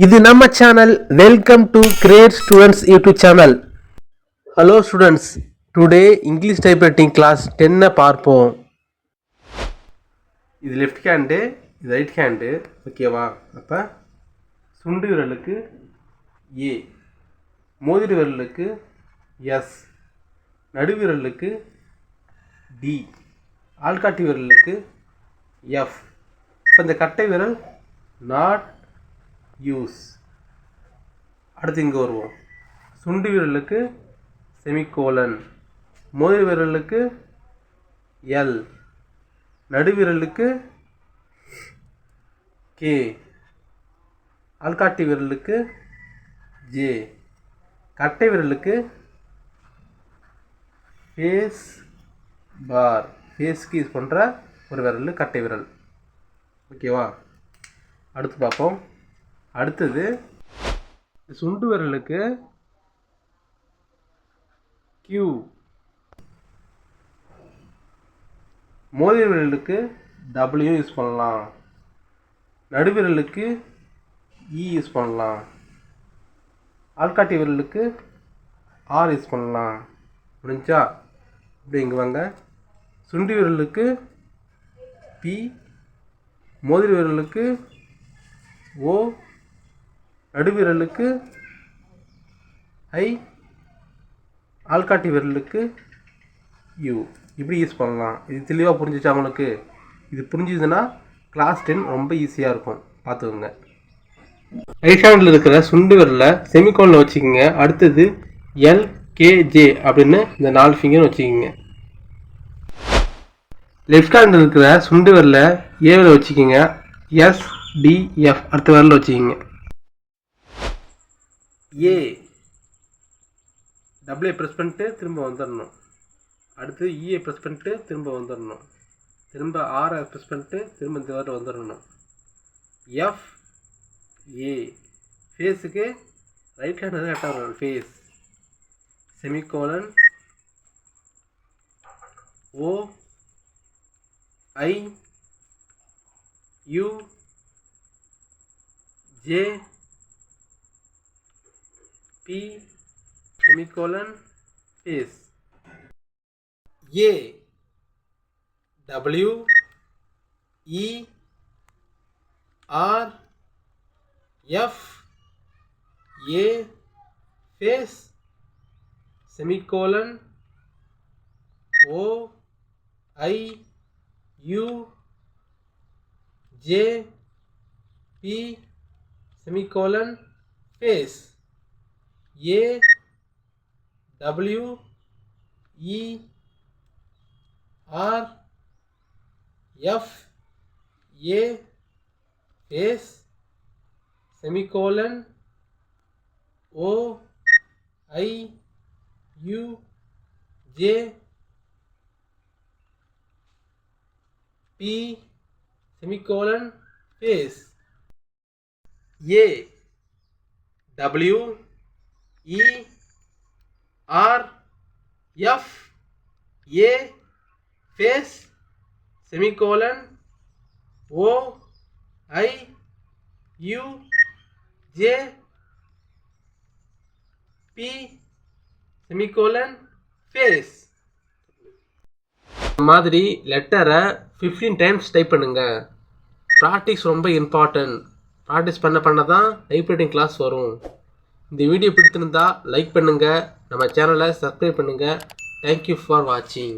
இது நம்ம channel. Welcome to great students YouTube channel. Hello students, today English typewriting class 10 பார்ப்போம். இது left hand, இது ரைட் ஹேண்டு, ஓகேவா? அப்போ சுண்டு விரலுக்கு ஏ, மோதிர விரலுக்கு எஸ், நடுவிரலுக்கு டி, ஆள்காட்டி விரலுக்கு எஃப். இப்போ இந்த கட்டை விரல் நாட் யூஸ். அடுத்து இங்கே வருவோம். சுண்டு விரலுக்கு செமிகோலன், மோதிர விரலுக்கு எல், நடுவிரலுக்கு கே, ஆள்காட்டி விரலுக்கு ஜே, கட்டை விரலுக்கு ஃபேஸ் பார். ஃபேஸ்க்கு யூஸ் பண்ணுற ஒரு விரல் கட்டை விரல், ஓகேவா? அடுத்து பார்ப்போம். அடுத்தது சுண்டு விரலுக்கு கியூ, மோதிர விரலுக்கு டபிள்யூ யூஸ் பண்ணலாம், நடுவிரலுக்கு இ யூஸ் பண்ணலாம், ஆள்காட்டி விரலுக்கு ஆர் யூஸ் பண்ணலாம். முடிஞ்சா இப்படி இங்கே வாங்க. சுண்டு விரலுக்கு பி, மோதிர விரலுக்கு ஓ, நடுவிரலுக்கு ஐ, ஆள்காட்டி விரலுக்கு யூ. இப்படி யூஸ் பண்ணலாம். இது தெளிவாக புரிஞ்சிச்சா உங்களுக்கு? இது புரிஞ்சுதுன்னா கிளாஸ் 10 ரொம்ப ஈஸியாக இருக்கும், பார்த்துக்கோங்க. ரைட் ஹேண்டில் இருக்கிற சுண்டு விரலை செமிகோலனில் வச்சுக்கோங்க. அடுத்தது எல்கேஜே அப்படின்னு இந்த 4 ஃபிங்கர் வச்சுக்கோங்க. லெஃப்ட் ஹேண்டில் இருக்கிற சுண்டு விரலை ஏவில் வச்சுக்கோங்க. எஸ்டிஎஃப் அடுத்த விரலில் வச்சுக்கோங்க. ஏ டபிள்யூ ப்ரெஸ் பண்ணிட்டு திரும்ப வந்துடணும். அடுத்து இஏ ப்ரெஸ் பண்ணிட்டு திரும்ப வந்துடணும். திரும்ப ஆரை ப்ரெஸ் பண்ணிட்டு திரும்ப இந்த வாரம் வந்துடணும். எஃப் ஏ ஃபேஸுக்கு ரைட் ஹேண்ட் வந்து கரெக்டாக வரணும். Face semicolon O I U J P semicolon face. A W E R F A face semicolon O I U J P semicolon face. A W E R F A face semicolon O I U J P semicolon face. A W E R F A face semicolon O I U J P semicolon face. இந்த மாதிரி லெட்டரை 15 times type பண்ணுங்க. Practice ரொம்ப important. Practice பண்ண தான் typewriting class வரும். இந்த video பிடித்திருந்தா like பண்ணுங்கள், நம்ம சேனலை சப்ஸ்கிரைப் பண்ணுங்கள். தேங்க்யூ ஃபார் வாட்சிங்.